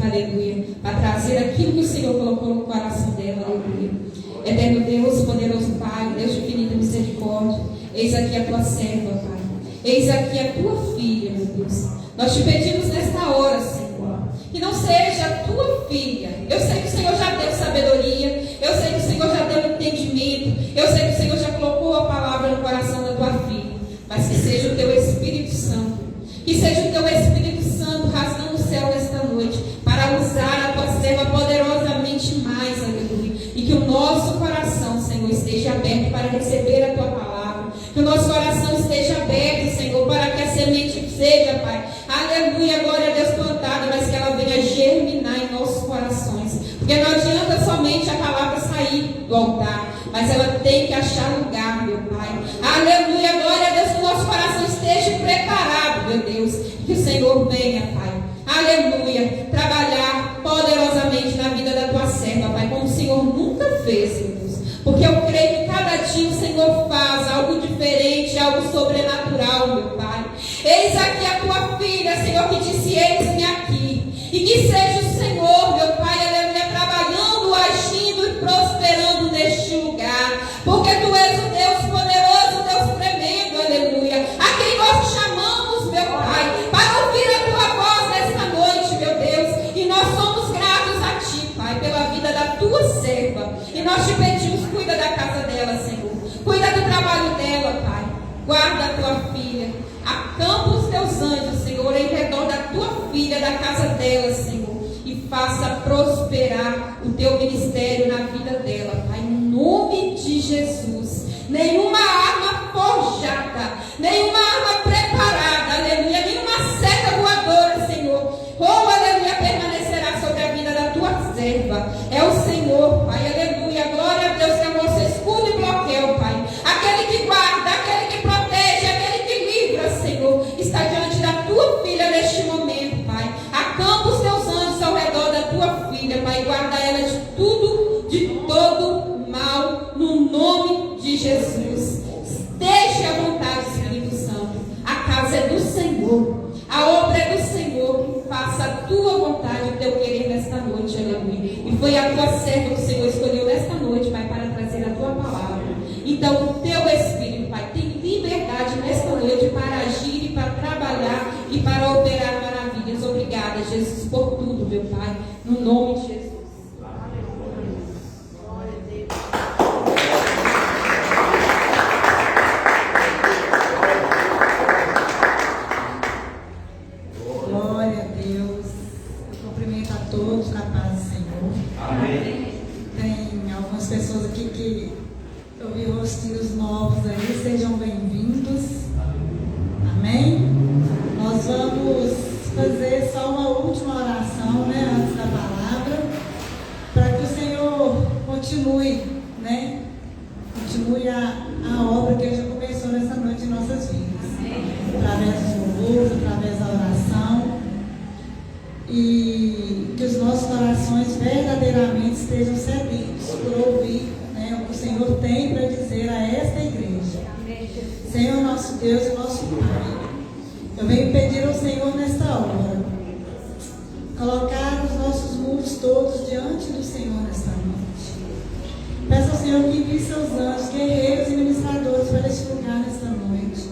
aleluia, para trazer aquilo que o Senhor colocou no coração dela, aleluia. Eterno Deus, poderoso Pai, Deus de infinita misericórdia, eis aqui a tua serva, Pai, eis aqui a tua filha, meu Deus. Nós te pedimos nesta hora, Senhor, que não seja a tua filha. Eu sei que o Senhor já deu sabedoria, eu sei que o Senhor já deu entendimento, eu sei que o Senhor já colocou a palavra no coração da tua filha, mas que seja o teu Espírito Santo, que seja o teu Espírito Santo rasgando o céu nesta noite, para usar a tua serva poderosamente mais, aleluia, e que o nosso coração, Senhor, esteja aberto para receber a tua palavra, que o nosso coração esteja aberto, Senhor, para que a semente seja, Pai, aleluia, glória a Deus, plantada, mas que ela venha germinar em nossos corações, porque não adianta somente a palavra sair do altar, mas ela tem que achar lugar, meu Pai, aleluia, glória a Deus, que o nosso coração esteja preparado, meu Deus, que o Senhor venha, Pai, aleluia, trabalhar poderosamente na vida da tua serva, Pai, como o Senhor nunca fez, meu Deus, porque eu creio que cada dia o Senhor faz algo diferente, algo sobrenatural, meu Pai. Eis aqui a tua filha, Senhor, que disse: eis-me aqui, e que seja o Senhor, meu Pai, aleluia, trabalhando, agindo e prosperando neste lugar, porque tu és o Deus poderoso, Deus tremendo, aleluia, a quem nós chamamos, meu Pai, para ouvir a tua voz nesta noite, meu Deus, e nós somos gratos a ti, Pai, pela vida da tua serva, e nós te pedimos, cuida da casa dela, Senhor, cuida do trabalho dela, Pai, guarda a tua filha, acampa os teus anjos, Senhor, em redor da tua filha, da casa dela, Senhor, e faça prosperar o teu ministério na vida dela, Pai, em nome de Jesus. Nenhuma arma forjada, nenhuma arma preparada, aleluia, nenhuma seta voadora, Senhor, oh, aleluia, permanecerá sobre a vida da tua serva. É o Senhor, Pai, aleluia, glória a Deus, que é o nosso escudo e bloqueio, Pai, aquele que guarda, aquele que protege, aquele que livra, Senhor, está diante da tua filha neste momento, Pai. Acampa os teus anjos ao redor da tua filha, Pai, guarda ela de tudo, de todo mal, no nome de Jesus. Esteja à vontade, Espírito Santo. A casa é do Senhor, a obra é do Senhor. Faça a tua vontade, o teu querer nesta noite, aleluia. E foi a tua serva que o Senhor escolheu nesta noite, Pai, para trazer a tua palavra. Então o teu Espírito, Pai, tem liberdade nesta noite para agir e para trabalhar e para operar maravilhas. Obrigada, Jesus, por tudo, meu Pai, no nome de Jesus. Glória a Deus. Eu cumprimento a todos com a paz do Senhor. Amém. Tem algumas pessoas aqui que eu vi rostinhos novos aí, sejam bem-vindos. Amém? Nós vamos fazer só uma última oração, né, antes da palavra, para que o Senhor continue, né? Continue a obra que Ele já começou nessa noite em nossas vidas. Através dos louvores, através da oração. E que os nossos corações verdadeiramente estejam sedentos por ouvir, né, o que o Senhor tem para dizer a esta igreja. Senhor, nosso Deus e nosso Pai, eu venho pedir ao Senhor nesta hora, colocar os nossos muros todos diante do Senhor nesta noite. Peço ao Senhor que envie seus anjos, guerreiros e ministradores para este lugar nesta noite,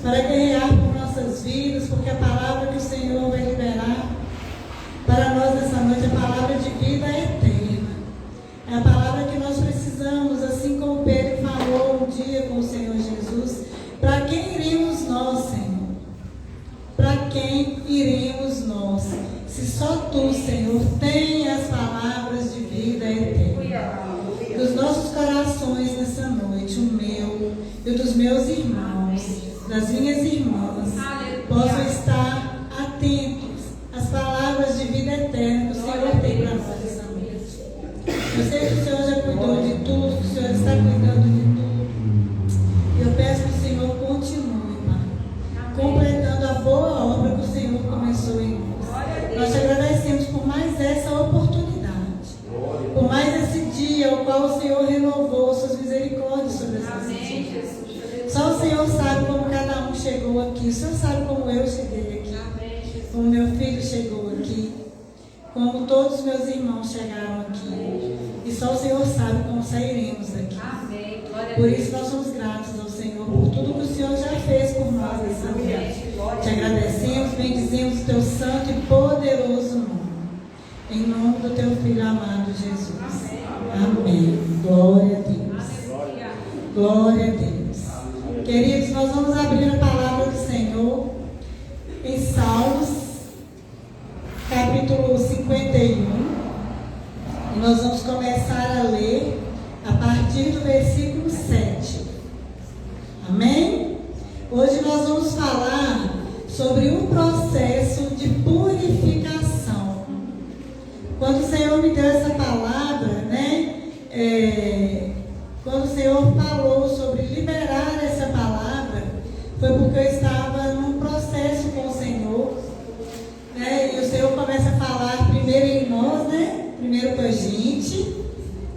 para guerrear por nossas vidas, porque a palavra que o Senhor vai liberar para nós nessa noite é a palavra de vida eterna. É a palavra que nós precisamos, assim como Pedro falou um dia com o Senhor Jesus. Para quem iremos nós, Senhor? Para quem iremos nós? Se só Tu, Senhor, tem as palavras de vida eterna. Que os nossos corações nessa noite, o meu e o dos meus irmãos, das minhas irmãs, possam estar atentos às palavras de vida eterna que o Senhor tem para nós essa noite. Eu sei que o Senhor já cuidou de tudo, que o Senhor está cuidando de tudo. E eu peço que o Senhor continue, Pai, completando a boa obra que o Senhor começou em nós. Nós te agradecemos por mais essa oportunidade, por mais esse dia ao qual o Senhor renovou suas misericórdias sobre as nossas vidas. Só o Senhor sabe como cada um chegou aqui. O Senhor sabe como eu cheguei aqui, como meu filho chegou aqui. como todos os meus irmãos chegaram aqui. E só o Senhor sabe como sairemos daqui. Amém. Glória a Por Deus. isso nós somos gratos ao Senhor por tudo que o Senhor já fez por nós nessa noite. Te agradecemos, bendizemos o teu santo e poderoso nome. Em nome do teu Filho amado Jesus. Amém. Glória a Deus. Glória a Deus. Queridos, nós vamos abrir a palavra do Senhor em Salmos, capítulo 51. E nós vamos começar a ler a partir do versículo 7. Amém? Hoje nós vamos falar sobre um processo de purificação. Quando o Senhor me deu essa palavra, quando o Senhor falou sobre liberar essa palavra, foi porque eu estava num processo com o Senhor, e o Senhor começa a falar primeiro em nós, primeiro com a gente,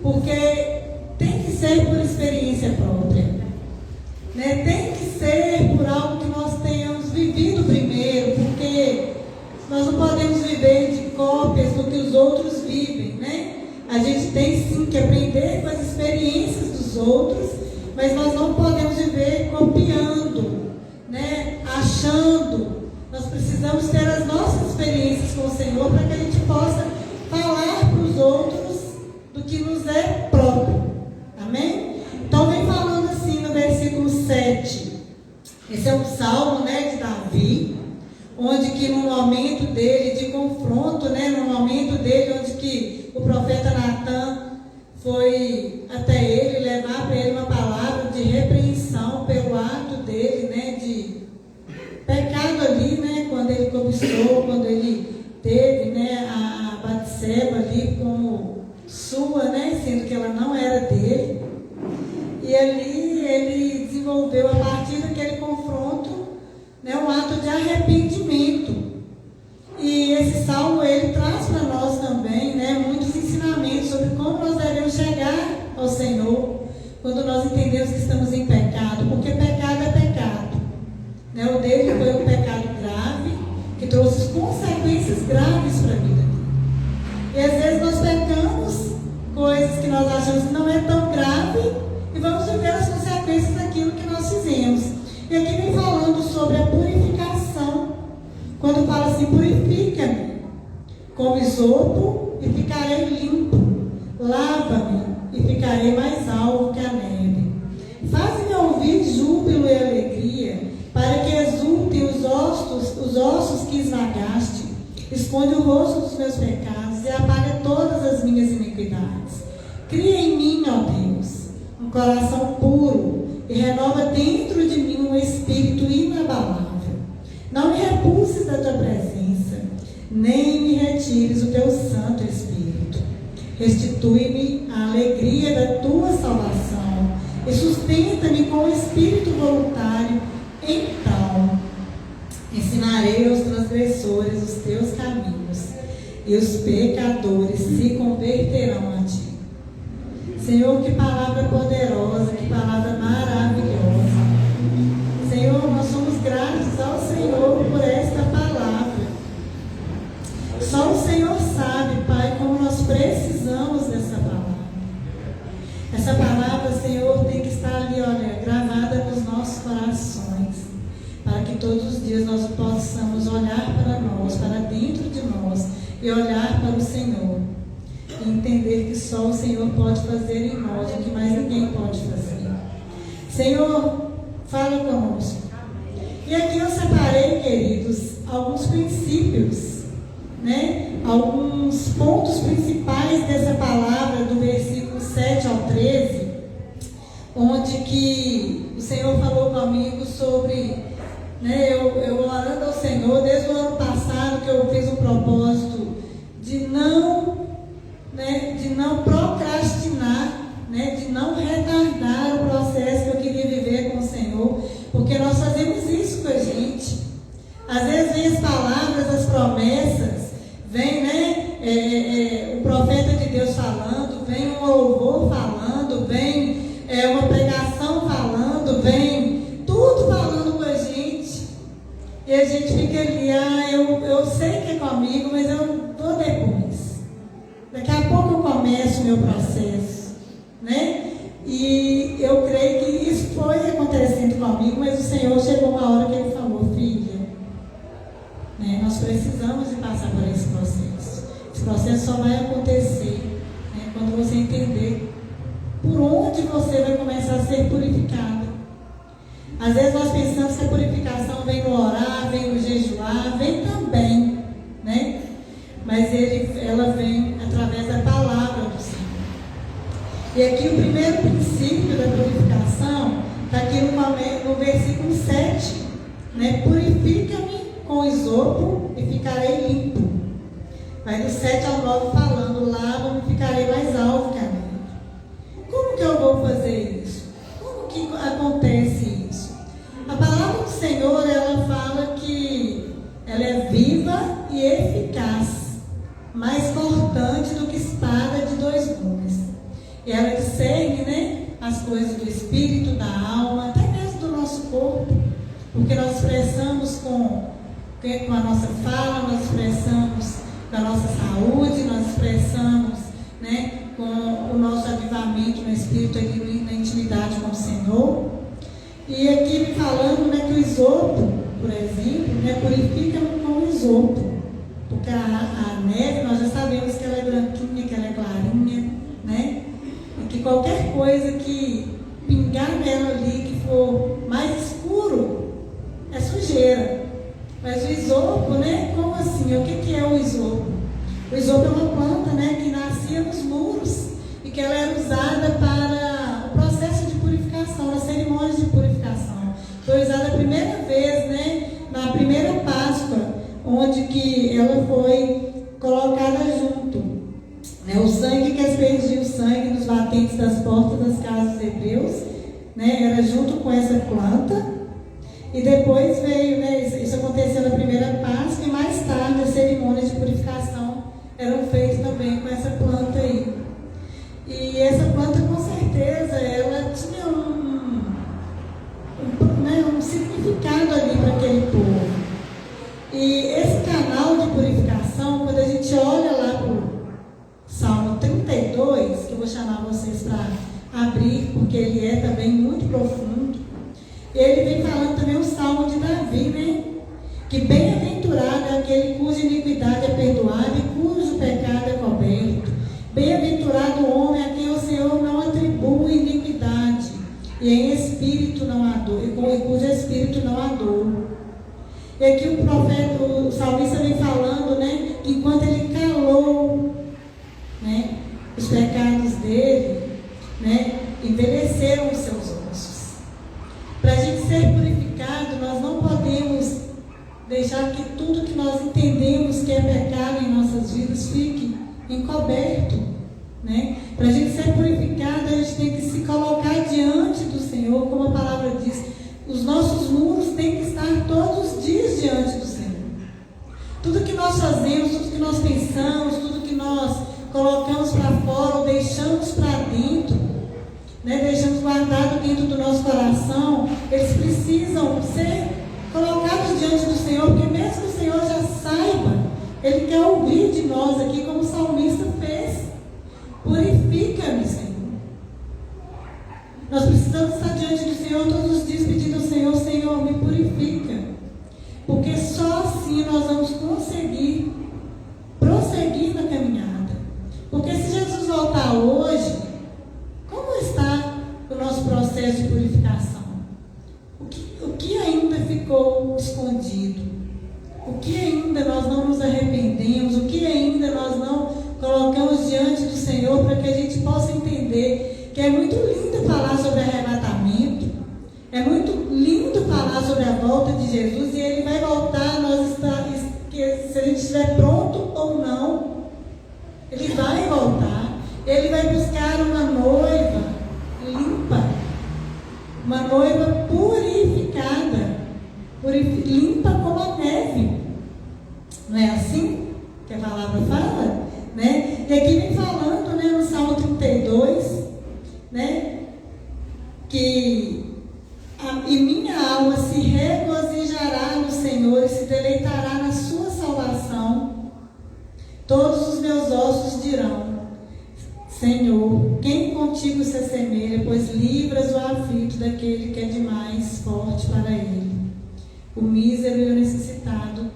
porque tem que ser por experiência própria, tem que ser por algo que nós tenhamos vivido primeiro, porque nós não podemos viver de cópias do que os outros vivem, A gente tem sim que aprender com as experiências dos outros, mas nós não podemos viver copiando, achando. Nós precisamos ter as nossas experiências com o Senhor para que a gente possa falar para os outros do que nos é próprio. Amém? Então vem falando assim no versículo 7. Esse é um salmo de Davi, onde que no momento dele de confronto, no momento dele onde que o profeta Natan foi até ele levar para ele uma palavra de repreensão pelo ato dele, de pecado ali, quando ele cobiçou, quando ele teve, a Batseba ali como sua, sendo que ela não era dele. E ali ele desenvolveu, a partir daquele confronto, um ato de arrependimento. E esse salmo, ele traz para nós também, muitos ensinamentos sobre como nós devemos chegar ao Senhor, quando nós entendemos que estamos em pecado, porque pecado é pecado. O dele foi um pecado grave, que trouxe consequências graves para a vida dele. E às vezes nós pecamos coisas que nós achamos que não é tão grave e vamos viver as consequências daquilo que nós fizemos. E aqui vem falando sobre a purificação. Quando fala assim, purifica-me com isopo e ficarei limpo. Lava-me e ficarei mais alvo que a neve. Faz-me ouvir júbilo e alegria, para que exultem os ossos que esmagaste. Esconde o rosto dos meus pecados e apaga todas as minhas iniquidades. Cria em mim, ó Deus, um coração puro e renova dentro de mim um espírito inabalável. Não me repulses da tua presença, nem me retires o teu Santo Espírito. Restitui-me a alegria da tua salvação e sustenta-me com o espírito voluntário. Então ensinarei aos transgressores os teus caminhos, e os pecadores se converterão a ti. Senhor, que palavra poderosa, que palavra maravilhosa. Senhor, nós somos gratos ao Senhor por esta palavra. Só o Senhor sabe, Pai, como nós precisamos dessa palavra. Essa palavra, Senhor, tem que estar ali, gravada nos nossos corações, para que todos os dias nós possamos olhar para nós, para dentro de nós, e olhar para o Senhor, e entender que só o Senhor pode fazer em nós o que mais ninguém pode fazer. Senhor, fala conosco. E aqui eu separei, queridos, alguns princípios, alguns pontos principais dessa palavra, do versículo 7 ao 13, onde que o Senhor falou comigo sobre, eu orando ao Senhor, desde o ano passado, que eu fiz um propósito de não procrastinar, de não retardar o processo que eu queria viver com o Senhor, porque nós fazemos isso com a gente. Às vezes vem as palavras, as promessas, vem o profeta de Deus falando, vem um louvor falando, vem uma pregação falando, vem tudo falando com a gente, e a gente fica ali, eu sei que é comigo, mas eu vou depois. processo só vai acontecer, né, quando você entender por onde você vai começar a ser purificado. Às vezes nós pensamos que a purificação vem no orar, vem no jejuar, vem também, né? Mas ela vem através da palavra do Senhor. E aqui o primeiro princípio da purificação está aqui no versículo 7, né? Purifica-me com isopo e ficarei limpo. Vai do 7 ao 9 falando, lava-me e ficarei mais alvo que a neve. Como que eu vou fazer isso? Como que acontece isso? A palavra do Senhor, ela fala que ela é viva e eficaz, mais cortante do que espada de 2 gumes. E ela discerne, né, as coisas do espírito, da alma, até mesmo do nosso corpo, porque nós expressamos com a nossa fala, nós expressamos com a nossa saúde, nós expressamos, né, com o nosso avivamento no espírito, aqui na intimidade com o Senhor. E aqui me falando, né, que o isopo, por exemplo, né, purifica com o isopo, porque a neve, nós já sabemos que ela é branquinha, que ela é clarinha, né, e que qualquer coisa que pingar nela ali, que for mais escuro, é sujeira. Mas o isopo, né, como assim? O que é o isopo? O isopo é uma planta, né, que nascia nos muros e que ela era usada para o processo de purificação, nas cerimônias de purificação. Foi usada a primeira vez, né, na primeira Páscoa, onde que ela foi colocada junto. Né, o sangue que aspergia o sangue nos batentes das portas das casas dos hebreus, né, era junto com essa planta. E depois veio, né, isso aconteceu na primeira Páscoa, e mais tarde as cerimônias de purificação eram feitas também com essa planta aí. E essa planta, com certeza, ela tinha um significado ali para aquele povo. E esse canal de purificação, quando a gente olha lá para o Salmo 32, que eu vou chamar vocês para abrir, porque ele é também muito profundo, ele vem falando também o Salmo de Davi, né? Que bem-aventurado é aquele cuja iniquidade é perdoada e cujo pecado é coberto. Bem-aventurado o homem a quem o Senhor não atribui iniquidade, e em espírito não há dor, e cujo espírito não há dor. E aqui o profeta, o salmista vem falando, né? Que enquanto ele calou, né, os pecados dele, né, envelheceram os seus ossos. Para a gente ser purificado, nós não podemos deixar que tudo que nós entendemos que é pecado em nossas vidas fique encoberto, né? Para a gente ser purificado, a gente tem que se colocar diante do Senhor, como a palavra diz. Os nossos muros têm que estar todos os dias diante do Senhor. Tudo que nós fazemos, tudo que nós pensamos, tudo que nós colocamos para fora ou deixamos para dentro, né, deixamos guardado dentro do nosso coração, eles precisam ser colocados diante do Senhor, porque mesmo que o Senhor já saiba, Ele quer ouvir de nós aqui, como o salmista fez. Purifica-me, Senhor. Nós precisamos estar diante do Senhor todos os dias, pedindo ao Senhor, Senhor, me purifica, porque só assim nós vamos conseguir prosseguir na caminhada. Porque se Jesus voltar hoje, como está o nosso processo de purificação? O que ainda ficou escondido? O que ainda nós não nos arrependemos? O que ainda nós não colocamos diante do Senhor, para que a gente possa entender que é muito lindo falar sobre arrebatamento, é muito lindo falar sobre a volta de Jesus, e Ele vai voltar, se a gente estiver pronto ou não, Ele vai voltar. Ele vai buscar uma noiva limpa, uma noiva purificada, limpa como a neve. Não é assim que a palavra fala? Né? E aqui vem falando, né, no Salmo 32, né, que e minha alma se regozijará no Senhor e se deleitará na sua salvação. Todos os meus ossos dirão: Senhor, quem contigo se assemelha, pois livras o aflito daquele que é demais forte para ele. O mísero e o necessitado,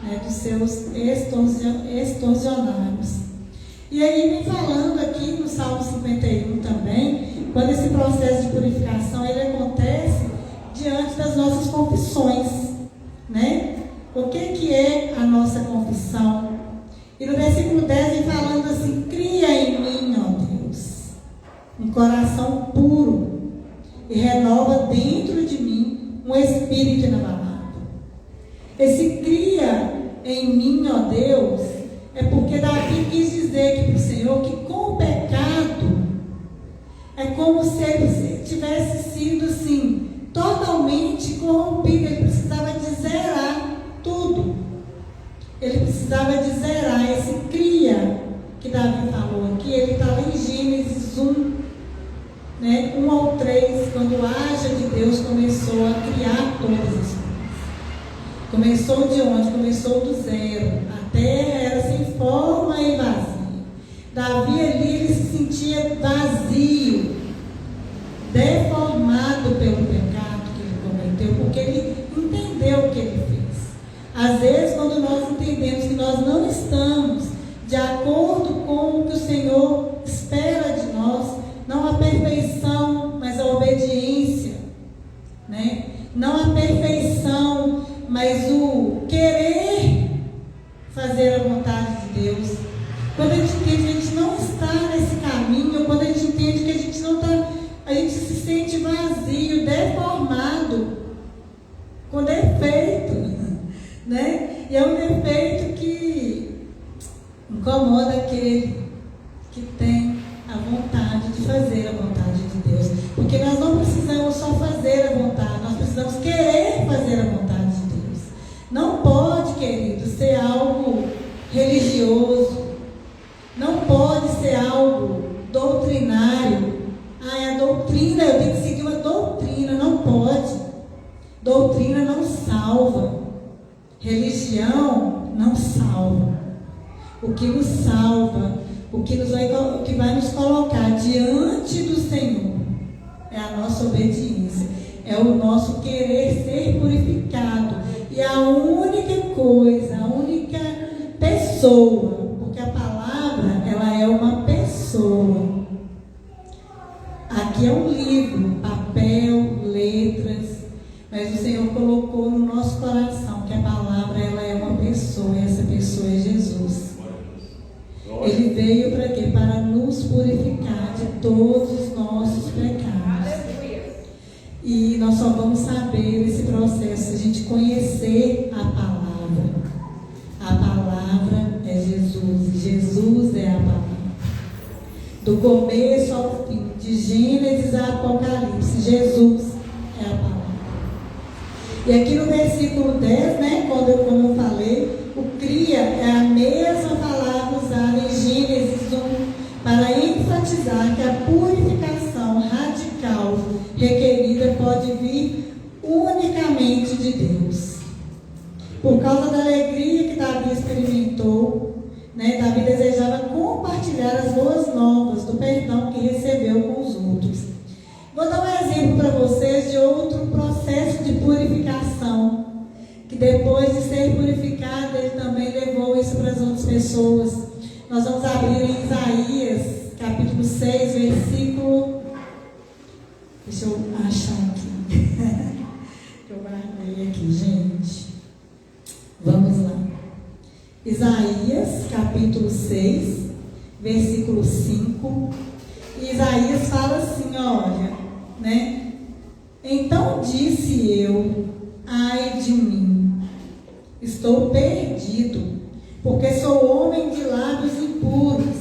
né, dos seus extorsionários. E aí vem falando aqui no Salmo 51 também, quando esse processo de purificação ele acontece diante das nossas confissões, né? O que é a nossa confissão? E no versículo 10 vem falando assim: cria em mim, ó Deus, um coração puro e renova dentro de mim um espírito inabalável. Esse cria em mim, ó Deus, é porque Davi quis dizer aqui para o Senhor que com o pecado é como se ele tivesse sido assim, totalmente corrompido. Ele precisava de zerar tudo. Ele precisava de zerar esse cria que Davi falou aqui. Ele estava em Gênesis 1, né, 1 ao 3, quando o haja de Deus começou a criar todas as coisas. Começou de onde? Começou do zero. A terra era sem forma e vazia. Davi ali, ele se sentia vazio, deformado pelo pecado que ele cometeu, porque ele entendeu o que ele fez. Às vezes, quando nós entendemos que nós não estamos de acordo com o que o Senhor espera de nós, não a perfeição, mas a obediência, né? Não a perfeição, mas o querer fazer a vontade de Deus. Quando a gente entende que a gente não está nesse caminho, quando a gente entende que a gente não está, a gente se sente vazio, deformado, com defeito, né? E é um defeito que incomoda aquele que tem a vontade de fazer a vontade de Deus. Porque nós não precisamos só fazer a vontade, nós precisamos querer fazer a vontade de Deus. Não pode, querido, ser algo religioso, não pode ser algo doutrinário. É a doutrina, eu tenho que seguir uma doutrina. Não pode. Doutrina não salva. Religião não salva. O que nos salva, o que vai nos colocar diante do Senhor é a nossa obediência, é o nosso querer ser purificado. E a única coisa, a única pessoa, porque a palavra, ela é uma pessoa. Aqui é um livro, papel, letras, mas o Senhor colocou no nosso coração que a palavra, ela é uma pessoa, e essa pessoa é Jesus. Ele veio para quê? Para nos purificar de todos os nossos pecados. E nós só vamos saber desse processo se a gente conhecer a palavra. A palavra é Jesus, e Jesus é a palavra. Do começo ao fim, de Gênesis a Apocalipse, Jesus é a palavra. E aqui no versículo 10, né, como eu falei, o cria é a mesma palavra usada em Gênesis 1 para enfatizar que a purificação radical requerida pode vir unicamente de Deus. Por causa da alegria que Davi experimentou, né, Davi desejava compartilhar as boas novas do perdão que recebeu com os outros. Vou dar um exemplo para vocês de outro processo de purificação, que depois de ser purificado, ele também levou isso para as outras pessoas. Nós vamos abrir em Isaías, capítulo 6, versículo... Deixa eu achar aqui. Eu guardei aqui, gente. Vamos lá. Isaías, capítulo 6, versículo 5. E Isaías fala assim, olha, né? Então disse eu, ai de mim, estou perdido, porque sou homem de lábios impuros,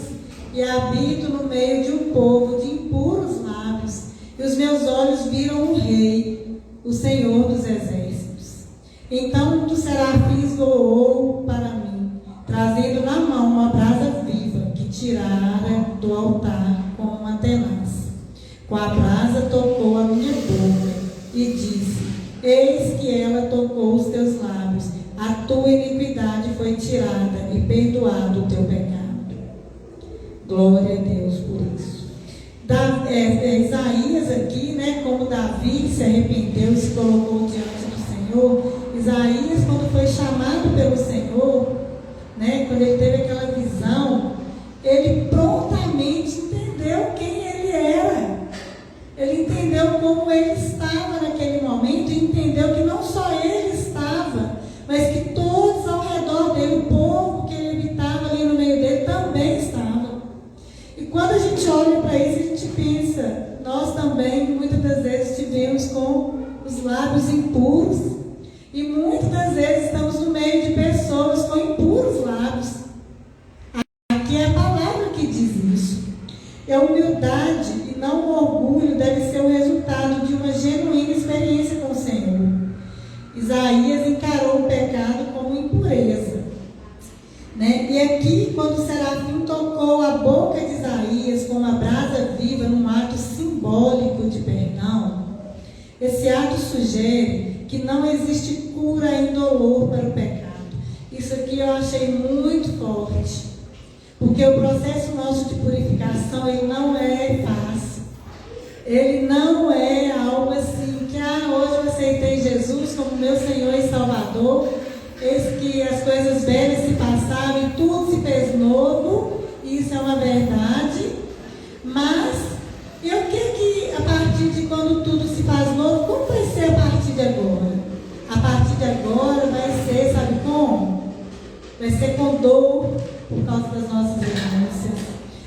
e habito no meio de um povo de impuros lábios, e os meus olhos viram o Rei, o Senhor dos Exércitos. Então um dos serafins voou para mim, trazendo na mão uma brasa viva, que tirara do altar com uma tenaz. Com a brasa tocou a minha boca, e disse, eis que ela tocou os teus lábios, a tua iniquidade foi tirada e perdoado o teu pecado. Glória a Deus por isso. Isaías aqui, né, como Davi se arrependeu e se colocou diante do Senhor, Isaías, quando foi chamado pelo Senhor, né, quando ele teve aquela visão, ele prontamente entendeu quem ele era. Ele entendeu como ele estava naquele momento e entendeu que não só ele estava, mas que todos ao redor dele, o povo que ele habitava ali no meio dele, também estava. E quando a gente olha para isso, a gente pensa, nós também muitas das vezes estivemos com os lábios impuros e muitas das vezes estamos no meio de pessoas com impuros lábios. Aqui é a palavra que diz isso. A humildade e não o orgulho deve ser o resultado de uma genuína experiência com o Senhor. Isaías encarou o pecado como impureza, né? E aqui, quando o serafim tocou a boca de Isaías com uma brasa viva num ato simbólico de perdão, esse ato sugere que não existe cura indolor para o pecado. Isso aqui eu achei muito forte, porque o processo nosso de purificação, ele não é fácil. Ele não é algo assim que, hoje eu aceitei Jesus como meu Senhor e Salvador, eis que as coisas velhas se passaram e tudo se fez novo. Isso é uma verdade, mas eu quero que a partir de quando tudo se faz novo, como vai ser a partir de agora? A partir de agora vai ser, sabe como? Vai ser com dor por causa das nossas renúncias.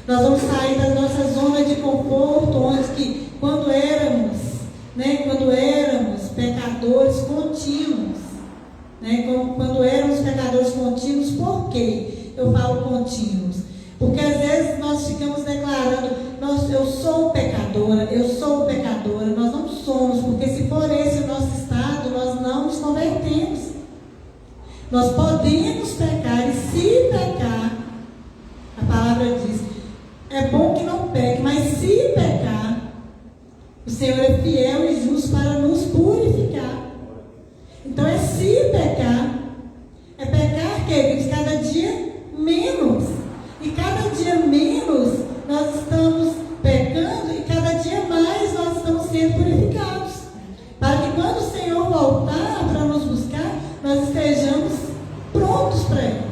Nós vamos sair da nossa zona de conforto, onde que quando éramos pecadores contínuos, né? Quando éramos pecadores contínuos, por quê? Eu falo contínuos. Porque às vezes nós ficamos declarando, eu sou pecadora, nós não somos, porque se for esse o nosso estado, nós não nos convertemos. Nós podemos pecar, e se pecar, a palavra diz, é bom que não peque, mas se pecar, o Senhor é fiel e justo para nos purificar. Então se pecar, queridos, cada dia menos. E cada dia menos nós estamos pecando e cada dia mais nós estamos sendo purificados. Para que quando o Senhor voltar para nos buscar, nós estejamos prontos para Ele.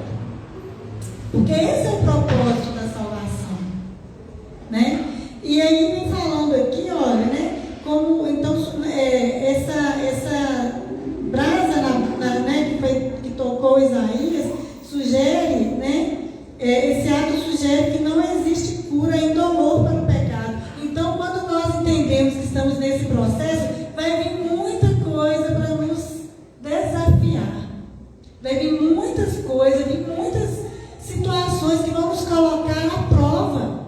Porque esse é o propósito da salvação, né? E aí vem falando aqui, olha, né? Como então essa brasa que tocou Isaías sugere, né? Esse ato sugere que não existe cura indolor para o pecado. Então, quando nós entendemos que estamos nesse processo, vai vir muita coisa para nos desafiar. Vai vir muitas coisas, muitas situações que vão nos colocar à prova.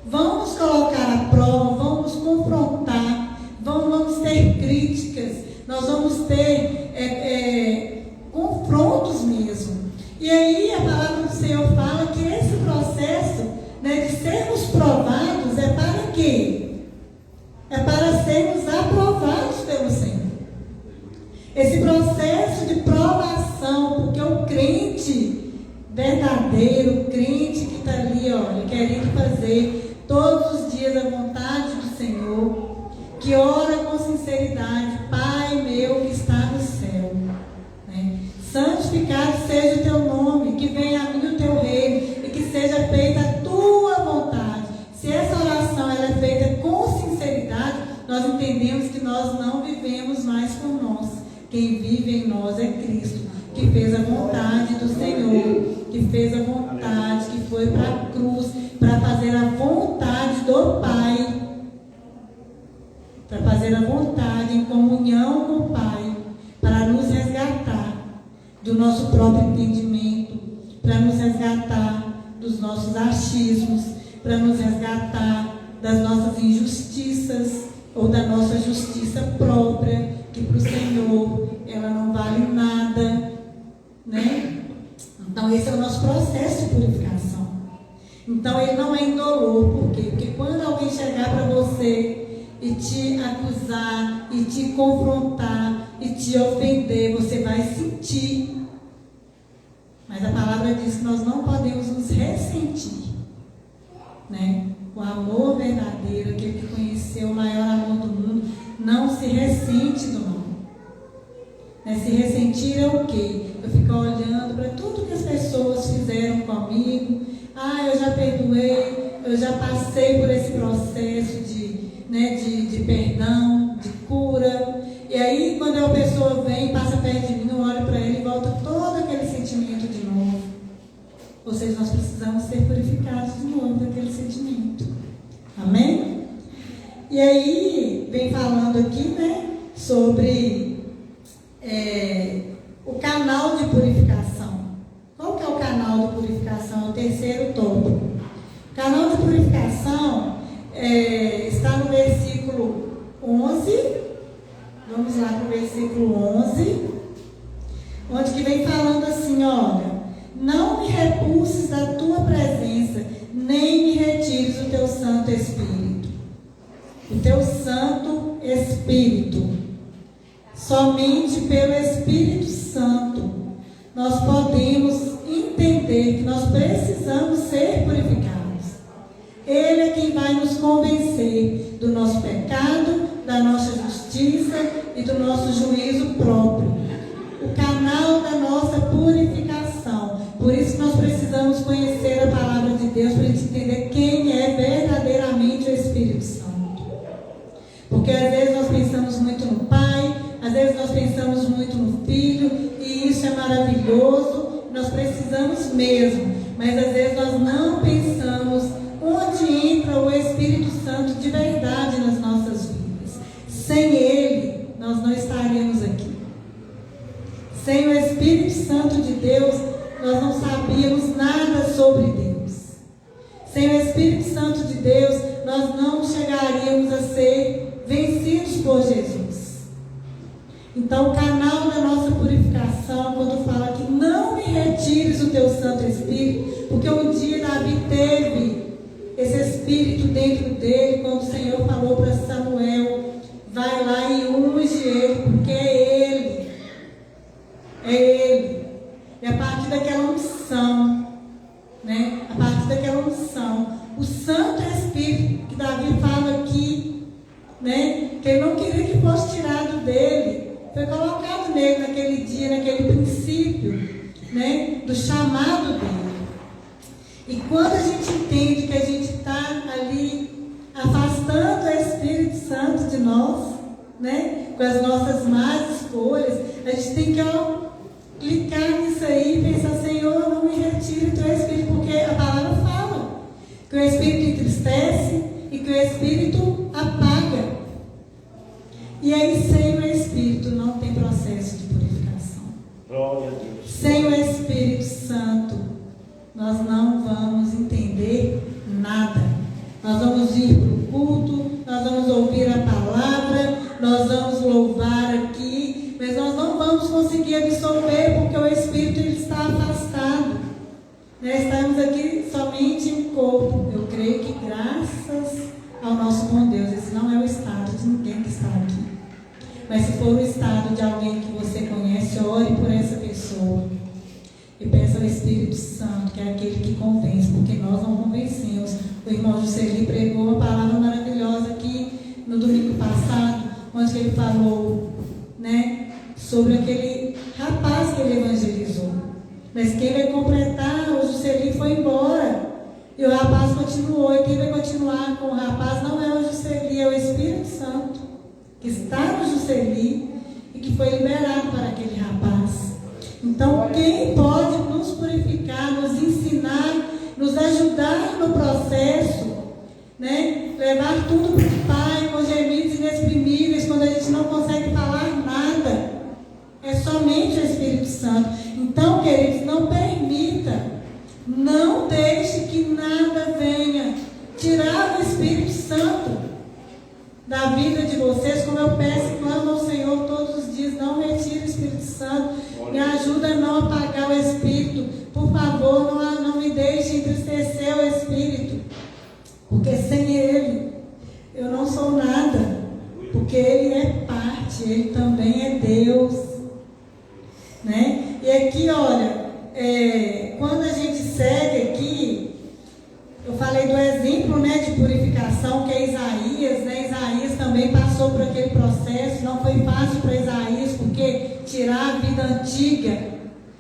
Vão nos colocar à prova, vão nos confrontar, vamos ter críticas, nós vamos ter confrontos mesmo. E aí a palavra do Senhor fala que esse processo, né, de sermos provados é para quê? É para sermos aprovados pelo Senhor. Esse processo de provação, porque o crente verdadeiro, o crente que está ali, olha, querendo fazer todos os dias a vontade do Senhor, que ora com sinceridade, Pai meu que está no céu, né? Santificado seja o teu nome, que venha a mim o teu reino e que seja feita a tua vontade. Se essa oração ela é feita com sinceridade, nós entendemos que nós não vivemos mais por nós. Quem vive em nós é Cristo, que fez a vontade do Senhor, que fez a vontade, que foi para a cruz, para fazer a vontade do Pai, para fazer a vontade em comunhão com o Pai, para nos resgatar do nosso próprio entendimento, para nos resgatar dos nossos achismos, para nos resgatar das nossas injustiças ou da nossa justiça própria, que para o Senhor ela não vale nada, né? Então esse é o nosso processo de purificação. Então ele não é indolor. Por quê? Porque quando alguém chegar para você e te acusar, e te confrontar, e te ofender, você vai sentir. Mas a palavra diz que nós não podemos nos ressentir, né? O amor verdadeiro, aquele que conheceu o maior amor do mundo, não se ressente do mal. Né? Se ressentir é o quê? Eu ficar olhando para tudo que as pessoas fizeram comigo. Eu já perdoei, eu já passei por esse processo de perdão, de cura. E aí, quando a pessoa vem, passa perto de mim, eu olho para ele e volta todo aquele sentimento de novo. Ou seja, nós precisamos ser purificados de novo daquele sentimento. Amém? E aí, vem falando aqui, sobre o canal de purificação. Qual que é o canal de purificação? É o terceiro tópico. O canal de purificação está no versículo 11. Vamos lá para o versículo 11, onde que vem falando assim, olha: não me repulses da tua presença, nem me retires o teu Santo Espírito. O teu Santo Espírito. Somente pelo Espírito Santo nós podemos entender que nós precisamos ser purificados. Ele é quem vai nos convencer do nosso pecado, da nossa justiça e do nosso juízo próprio. O canal da nossa purificação. Por isso nós precisamos conhecer a palavra de Deus para a gente entender quem é verdadeiramente o Espírito Santo. Porque às vezes nós pensamos muito no Pai, às vezes nós pensamos muito no Filho, e isso é maravilhoso, nós precisamos mesmo, mas às vezes nós não pensamos onde entra o Espírito Santo de verdade nas nossas vidas. Sem Ele, nós não estaríamos aqui. Sem o Espírito Santo de Deus, nós não sabíamos nada sobre Deus. Sem o Espírito Santo de Deus, nós não chegaríamos a ser vencidos por Jesus. Então, o canal da nossa purificação, quando fala que não me retires o teu Santo Espírito, porque um dia Davi teve esse Espírito dentro dele, quando o Senhor falou para Samuel: vai lá e unge ele, porque é ele. É ele. E a partir daquela unção, a partir daquela unção, o Santo Espírito que Davi fala aqui, que ele não queria que fosse tirado dele, foi colocado nele naquele dia, naquele princípio, do chamado dele. E quando a gente entende que a gente está ali afastando o Espírito Santo de nós, com as nossas más escolhas, a gente tem que clicar nisso aí e pensar: Senhor, não me retire o teu Espírito, porque a palavra fala que o Espírito entristece e que o Espírito apaga. E aí, sem o Espírito não tem processo de purificação. Glória a Deus. Sem o Espírito Santo, nós não vamos entender nada. Nós vamos ir para o culto, nós vamos ouvir a palavra, nós vamos louvar aqui, mas nós não vamos conseguir absorver, porque o Espírito ele está afastado. Estamos aqui somente em corpo. Eu creio que graças ao nosso bom Deus, esse não é o estado de ninguém que está aqui. Mas se for o estado de alguém que você conhece, ore por essa pessoa. E peça ao Espírito Santo, que é aquele que convence, porque nós não convencemos. O irmão Juscelino pregou uma palavra maravilhosa aqui no domingo passado, onde ele falou, sobre aquele rapaz que ele evangelizou. Mas quem vai completar, o Juscelino foi embora. E o rapaz continuou. E quem vai continuar com o rapaz não é o Juscelino, é o Espírito Santo, que está no Juscelino e que foi liberado para aquele rapaz. Então, quem pode nos purificar, nos ensinar, nos ajudar no processo, levar tudo para o Pai com gemidos inexprimíveis, quando a gente não consegue falar nada, é somente o Espírito Santo. Então, queridos, não permita, não deixe que nada venha tirar o Espírito Santo da vida de vocês, como eu peço e clamo ao Senhor todos os dias: não retire o Espírito Santo, me ajuda a não apagar o Espírito, por favor, não me deixe entristecer o Espírito, porque sem Ele eu não sou nada, porque Ele é parte, Ele também é Deus, E aqui, olha, quando a gente segue aqui, eu falei do exemplo, de purificação, que é Isaías, Isaías também passou por aquele processo. Não foi fácil para Isaías, porque tirar a vida antiga,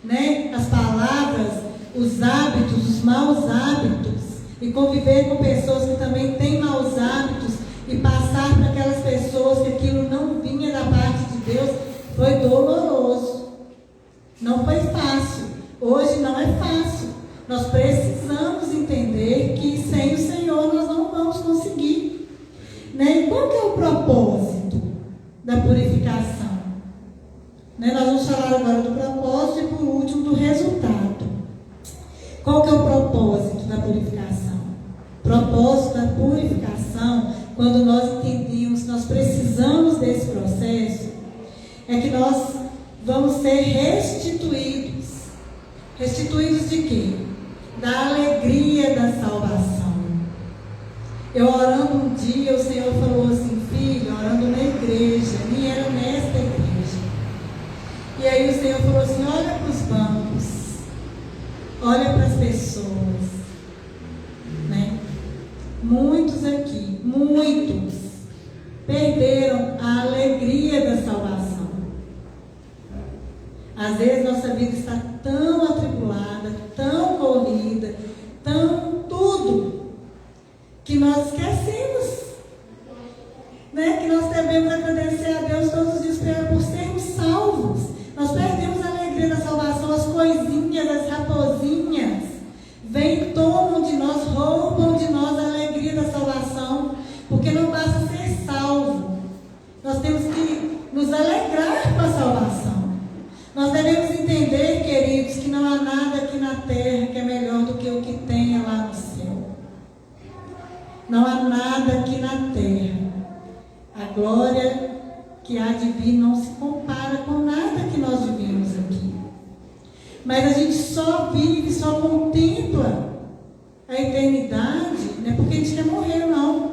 né? As palavras, os hábitos, os maus hábitos, e conviver com pessoas que também têm maus hábitos e passar para aquelas pessoas que aquilo não vinha da parte de Deus, foi doloroso. Não foi fácil. Hoje não é fácil. Nós precisamos entender que sem o Senhor nós não vamos conseguir. Né? E qual que é o propósito da purificação? Né? Nós vamos falar agora do propósito e, por último, do resultado. Qual que é o propósito da purificação? O propósito da purificação, quando nós entendemos que nós precisamos desse processo, é que nós vamos ser restituídos. Restituídos de quê? Da alegria da salvação. Eu orando um dia, o Senhor falou assim: filho, orando na igreja, nem era nesta igreja. E aí o Senhor falou assim: olha para os bancos, olha para as pessoas, né? Muitos aqui, muitos, perderam a alegria da salvação. Às vezes nossa vida está tão atribulada, tão corrida, tão tudo, que nós esquecemos, né? Que nós devemos agradecer a Deus todos os dias por sermos salvos. Nós perdemos a alegria da salvação, as coisinhas, as raposinhas vêm, tomam de nós, roubam de nós a alegria da salvação, porque não basta ser salvo, nós temos que nos alegrar com a salvação. Nós devemos entender, queridos, que não há nada aqui na terra que é melhor do que o que tem lá no céu. Não há nada aqui na terra. A glória que há de vir não se compara com nada que nós vivemos aqui. Mas a gente só vive, só contempla a eternidade, não é porque a gente quer morrer, não.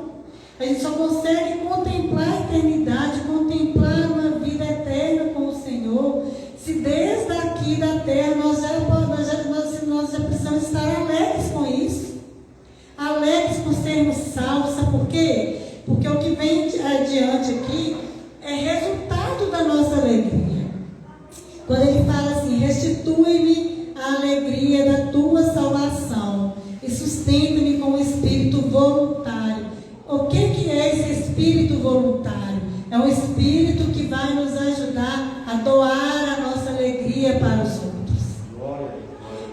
A gente só consegue contemplar a eternidade, contemplar uma vida eterna com o Senhor, se desde aqui da terra nós já precisamos estar alegres com isso. Alegres por sermos salvos. Sabe por quê? Porque o que vem adiante aqui é resultado da nossa alegria. Quando ele fala assim: restitui-me a alegria da tua salvação e sustenta-me com o espírito voluntário. O que é esse espírito voluntário? É um espírito que vai nos ajudar a doar a nossa alegria para os outros.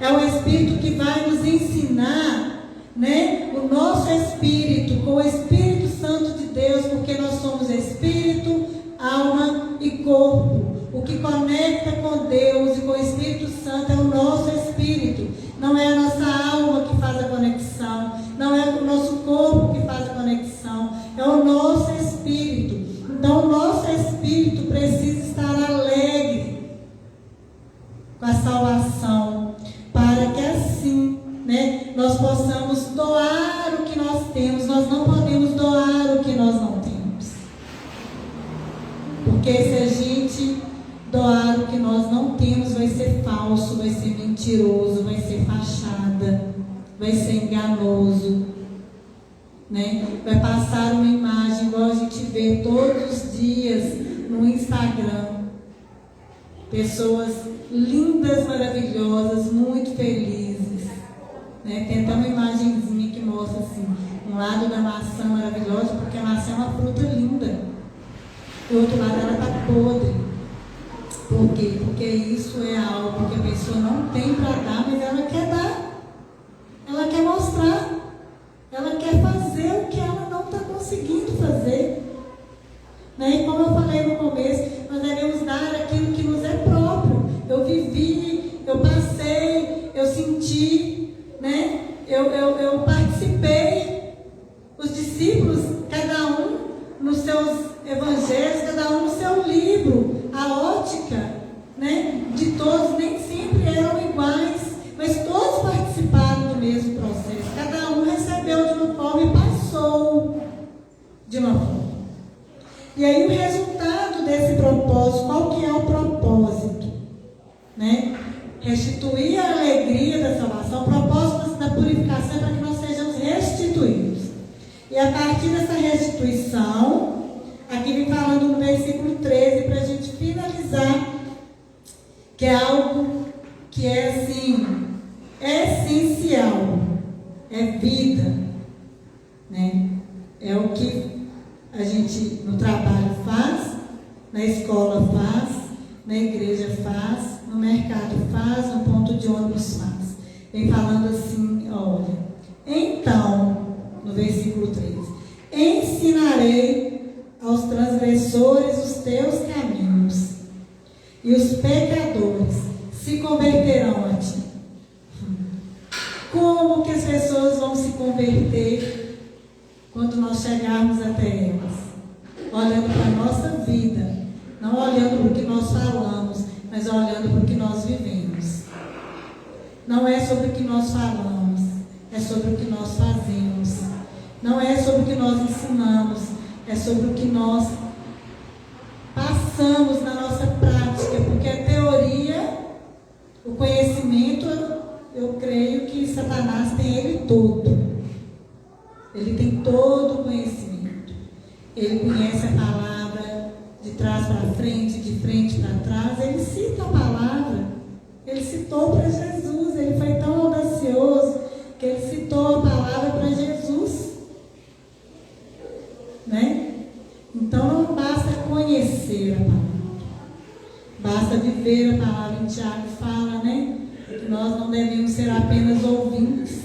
É um espírito que vai nos ensinar, né, o nosso espírito, com o Espírito Santo de Deus, porque nós somos espírito, alma e corpo. O que conecta com Deus e com o Espírito Santo é o nosso espírito. Não é a nossa alma que faz a conexão, não é o nosso corpo que faz a conexão, é o nosso espírito. Então o nosso espírito precisa estar alegre com a salvação, para que assim, né, nós possamos doar o que nós temos. Nós não podemos doar o que nós não temos, porque se a gente doar o que nós não temos, vai ser falso, vai ser mentiroso, vai ser fachada, vai ser enganoso, né? Vai passar uma imagem igual a gente vê todos os dias no Instagram, pessoas lindas, maravilhosas, muito felizes, né? Tem até uma imagenzinha que mostra assim, um lado da maçã maravilhosa, porque a maçã é uma fruta linda, o outro lado ela está podre. Por quê? Porque isso é algo que a pessoa não tem para dar, mas ela quer dar, ela quer mostrar, ela quer fazer o que ela não está conseguindo fazer, né? E como eu falei no começo, nós devemos dar aquilo que nos é próprio. Eu vivi, eu passei, eu senti, né? Eu participei. Os discípulos, cada um nos seus evangelhos, cada um no seu livro. A ótica, né, de todos nem sempre eram iguais, mas todos participaram do mesmo processo. Cada um recebeu de uma forma e passou de uma forma. E aí o resultado desse propósito, qual que é o propósito? Né? Restituir a alegria da salvação. O propósito da purificação é para que nós sejamos restituídos. E a partir dessa restituição, aqui vem falando no versículo 13, para a gente finalizar que é algo que é assim, essencial, é vida, né? É o que a gente no trabalho faz, na escola faz, na igreja faz, no mercado faz, no ponto de ônibus faz. Vem falando assim, olha, então, no versículo 3, ensinarei aos transgressores os teus caminhos, e os pecadores se converterão a ti. Como que as pessoas vão se converter quando nós chegarmos até elas? Olhando para a nossa vida, não olhando para o que nós falamos, mas olhando para o que nós vivemos. Não é sobre o que nós falamos, é sobre o que nós fazemos. Não é sobre o que nós ensinamos, é sobre o que nós passamos na nossa prática, porque a teoria, o conhecimento, eu creio que Satanás tem ele todo. Ele tem todo o conhecimento. Ele conhece a palavra de trás para frente, de frente para trás. Ele cita a palavra. Ele citou para Jesus. Ele foi tão audacioso que ele citou a palavra para Jesus. Né? Então não basta conhecer a palavra. Basta viver a palavra. Em Tiago fala, né? Que nós não devemos ser apenas ouvintes,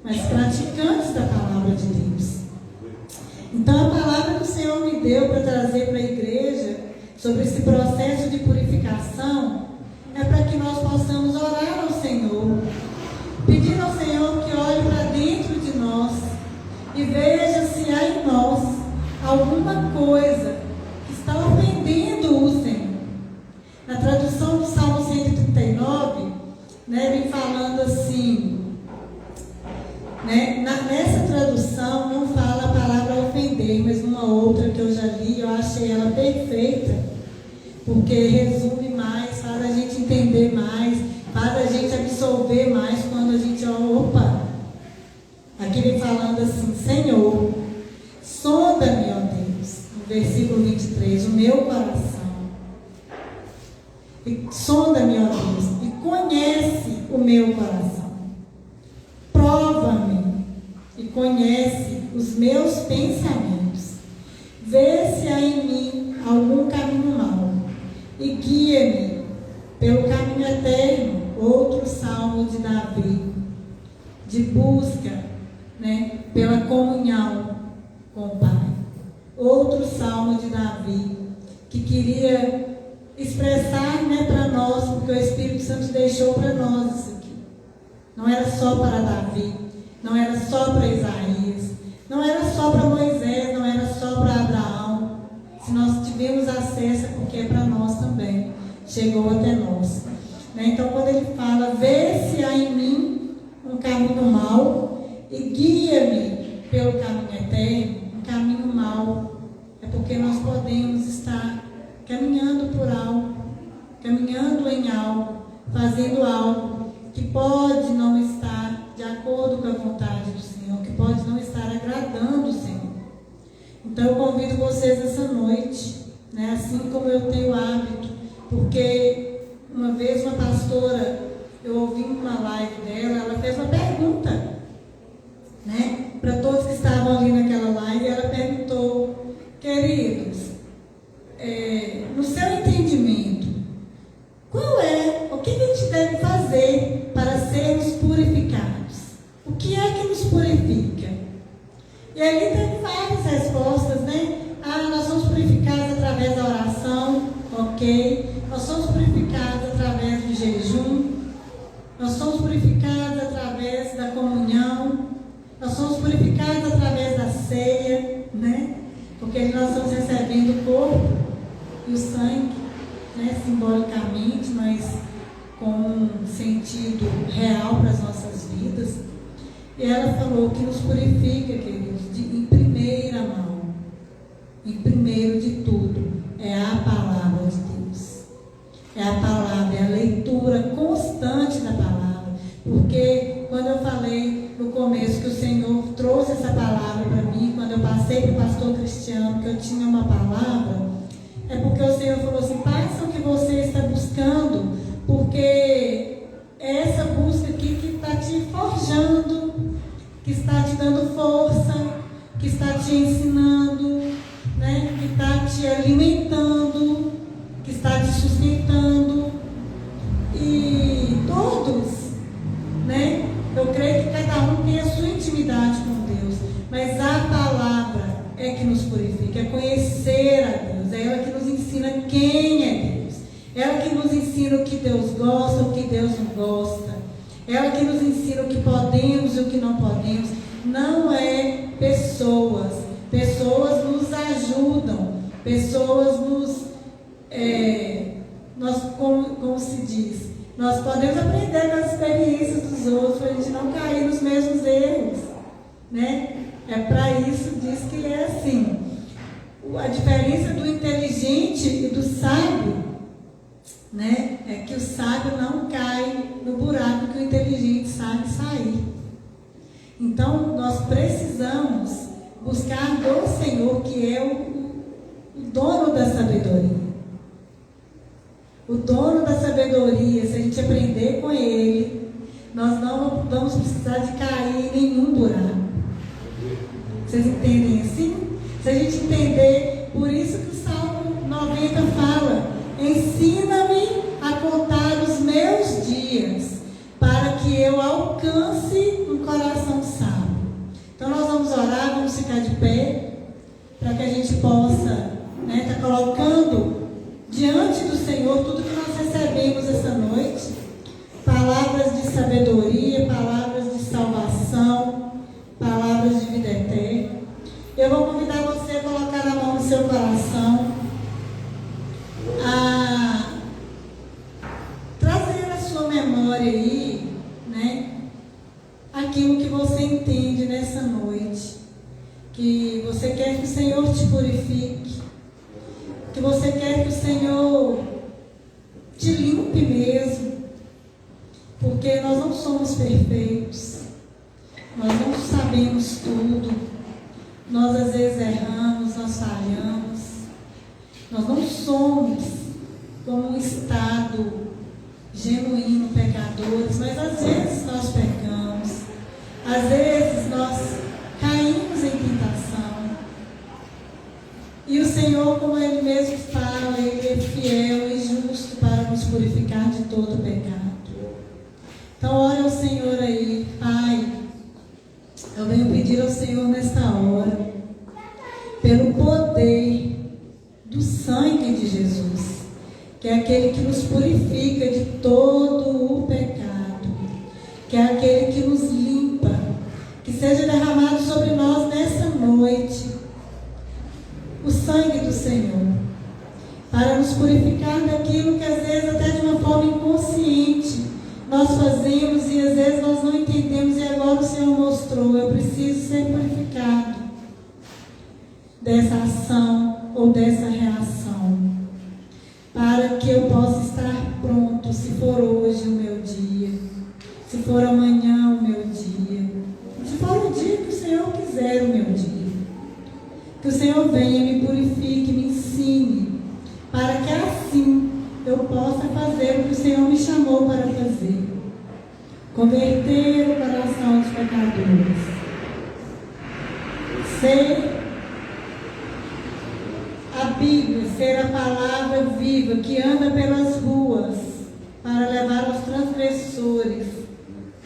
mas praticantes da palavra de Deus. Então a palavra que o Senhor me deu para trazer para a igreja sobre esse processo de purificação é para que nós possamos orar ao Senhor, pedir ao Senhor que olhe para dentro de nós e veja se há em nós alguma coisa que está ofendendo o Senhor. Na tradução do Salmo 139, né, vem falando assim, né, nessa tradução não fala a palavra ofender, mas numa outra que eu já li, eu achei ela perfeita, porque resume mais, faz a gente entender mais, faz a gente absorver mais quando a gente, opa, aqui vem falando assim, Senhor, sonda-me, ó Deus, no versículo 23, o meu coração, e sonda-me, ó Deus, e conhece o meu coração, prova-me e conhece os meus pensamentos, vê se há em mim algum caminho mau e guia-me pelo caminho eterno. Outro salmo de Davi, de busca, né, pela comunhão com o Pai. Outro salmo de Davi, que queria expressar, né, para nós, porque o Espírito Santo deixou para nós isso aqui. Não era só para Davi, não era só para Isaías, não era só para Moisés, não era só para Abraão. Se nós tivemos acesso, é porque é para nós também, chegou até nós. Né? Então, quando ele fala, vê se há em mim um caminho mau e guia-me pelo caminho eterno, um caminho mau, é porque nós podemos estar caminhando por algo, caminhando em algo, fazendo algo que pode não estar de acordo com a vontade do Senhor, que pode não estar agradando o Senhor. Então eu convido vocês essa noite, né, assim como eu tenho hábito, porque uma vez uma pastora, eu ouvi uma live dela, ela fez uma pergunta, né, para todos que estavam ali naquela live, ela perguntou, queridos, no seu entendimento, o que a gente deve fazer para sermos purificados? O que é que nos purifica? E ali tem várias respostas, né? Nós somos purificados através da oração, ok. Nós somos purificados através do jejum. Nós somos purificados através da comunhão. Nós somos purificados através da ceia, né? Porque nós estamos recebendo o corpo e o sangue, né? Simbolicamente, mas com um sentido real para as nossas vidas. E ela falou que nos purifica, queridos, em primeira mão, em primeiro de tudo, é a palavra de Deus. É a palavra, é a leitura constante da palavra. Porque quando eu falei no começo que o Senhor trouxe essa palavra para mim, quando eu passei para o pastor Cristiano, que eu tinha uma palavra, é porque o Senhor falou assim, faça o que você está buscando por forjando, que está te dando força, que está te ensinando, né? Que está te alimentando, que está te sustentando. E todos, né? Eu creio que cada um tem a sua intimidade com Deus, mas a palavra é que nos purifica, é conhecer a Deus, é ela que nos ensina quem é Deus, é ela que nos ensina o que Deus gosta, o que Deus não gosta, é ela que nos ensina o que podemos e o que não podemos. Não é pessoas, pessoas nos ajudam, pessoas nos, como se diz, nós podemos aprender com as experiências dos outros, para a gente não cair nos mesmos erros, né? É para isso, diz que é assim. A diferença do inteligente e do sábio, né? É que o sábio não cai no buraco que o inteligente sabe sair. Então, nós precisamos buscar do Senhor, que é o dono da sabedoria. O dono da sabedoria, se a gente aprender com ele, nós não vamos precisar de cair em nenhum buraco. Vocês entendem assim? Se a gente entender, por isso que o Salmo 90 fala: ensina-me a contar os meus dias, para que eu alcance um coração sábio. Então nós vamos orar, vamos ficar de pé, para que a gente possa estar colocando diante do Senhor tudo que nós recebemos essa noite. Palavras de sabedoria, palavras de salvação, palavras de vida eterna. Eu vou convidar você a colocar a mão no seu coração, a trazer à sua memória aí, né, aquilo que você entende nessa noite, que você quer que o Senhor te purifique, que você quer que o Senhor te limpe mesmo, porque nós não somos perfeitos, nós não sabemos tudo, nós às vezes erramos, nós falhamos, nós não somos como um estado genuíno pecadores, mas às vezes nós pecamos, às vezes nós caímos em tentação. E o Senhor, como Ele mesmo fala, Ele é fiel e justo para nos purificar de todo pecado. Então, ore ao Senhor aí. Pai, eu venho pedir ao Senhor nesta hora, pelo poder do sangue de Jesus, que é aquele que nos purifica de todo o pecado, que é aquele que nos limpa, que seja derramado sobre nós nessa noite o sangue do Senhor, para nos purificar daquilo que às vezes até de uma forma inconsciente nós fazemos e às vezes nós não entendemos, e agora o Senhor mostrou: eu preciso ser purificado dessa ação ou dessa reação, para que eu possa estar pronto, se for hoje o meu dia, se for amanhã o meu dia, se for o dia que o Senhor quiser o meu dia. Que o Senhor venha, me purifique, me ensine, para que assim eu possa fazer o que o Senhor me chamou para fazer: converter o coração dos pecadores, ser a Bíblia, ser a palavra viva que anda pelas ruas para levar aos transgressores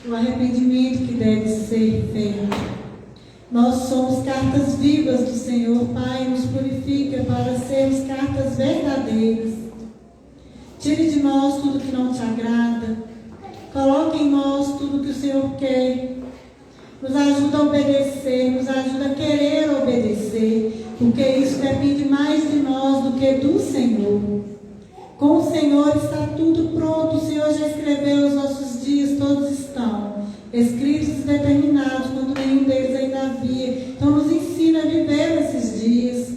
o arrependimento que deve ser feito. Nós somos cartas vivas do Senhor. Pai, nos purifica para sermos cartas verdadeiras. Tire de nós tudo que não te agrada. Coloque em nós tudo que o Senhor quer. Nos ajuda a obedecer, nos ajuda a querer obedecer, porque isso depende mais de nós do que do Senhor. Com o Senhor está tudo pronto. O Senhor já escreveu os nossos dias, todos estão escritos e determinados, quando nenhum deles ainda havia. Então nos ensina a viver esses dias,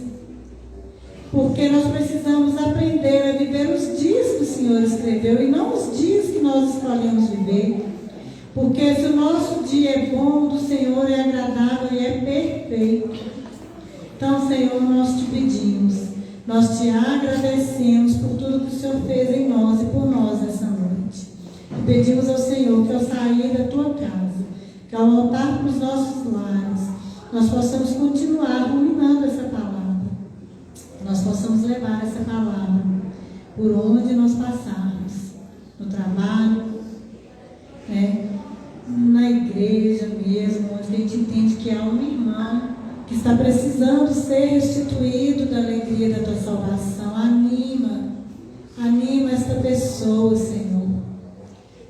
porque nós precisamos aprender a viver os dias que o Senhor escreveu e não os dias que nós escolhemos viver. Porque se o nosso dia é bom, do Senhor é agradável e é perfeito. Então, Senhor, nós te pedimos, nós te agradecemos por tudo que o Senhor fez em nós e por nós essa noite. E pedimos ao Senhor que ao sair da tua casa, que ao voltar para os nossos lares, nós possamos continuar ruminando essa palavra, nós possamos levar essa palavra por onde nós passarmos, no trabalho, na igreja mesmo, onde a gente entende que há um irmão que está precisando ser restituído da alegria da tua salvação. Anima esta pessoa, Senhor.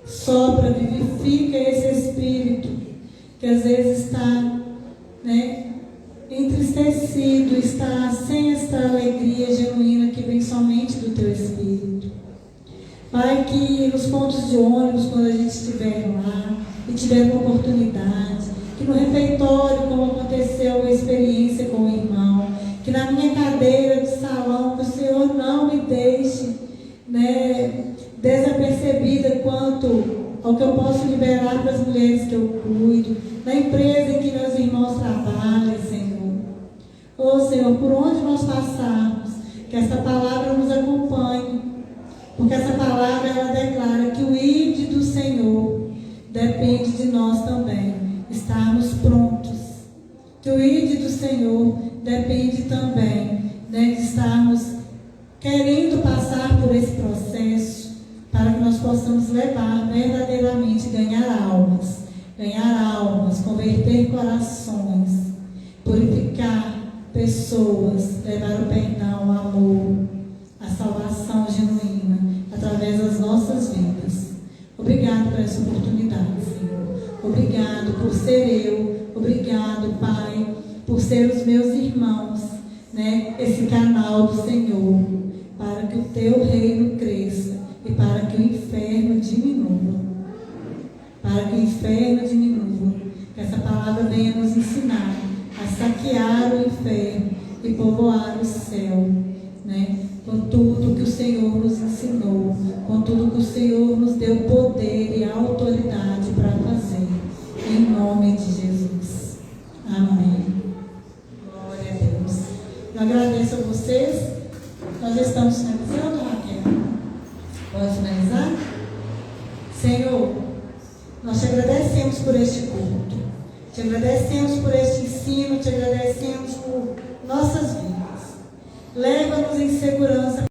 Sopra, vivifica esse espírito que às vezes está entristecido, está sem esta alegria genuína que vem somente do teu Espírito. Pai, que nos pontos de ônibus, quando a gente estiver lá e tiver uma oportunidade, que no refeitório, como aconteceu a experiência com o irmão, que na minha cadeira de salão, que o Senhor não me deixe desapercebida quanto ao que eu posso liberar para as mulheres que eu cuido, na empresa em que meus irmãos trabalham, Senhor. Ô Senhor, por onde nós passarmos, que essa palavra nos acompanhe, porque essa palavra ela declara que o ide do Senhor depende de nós também estarmos prontos, que o ide do Senhor depende também de estarmos querendo passar por esse processo, para que nós possamos levar verdadeiramente, ganhar almas, converter corações, purificar pessoas, levar o perdão, o amor, a salvação genuína através das nossas vidas. Obrigado por essa oportunidade, Senhor. Obrigado por ser eu. Obrigado, Pai, por ser os meus irmãos, esse canal do Senhor, para que o teu reino cresça e para que o inferno diminua. Para que o inferno diminua. Que essa palavra venha nos ensinar a saquear o inferno e povoar o céu, com tudo que o Senhor nos ensinou, com tudo que o Senhor nos deu poder e autoridade para fazer, em nome de Jesus. Amém. Glória a Deus. Eu agradeço a vocês. Nós estamos finalizando, Raquel. Pode finalizar? Senhor, nós te agradecemos por este culto, te agradecemos por este ensino, te agradecemos por nossas vidas. Leva-nos em segurança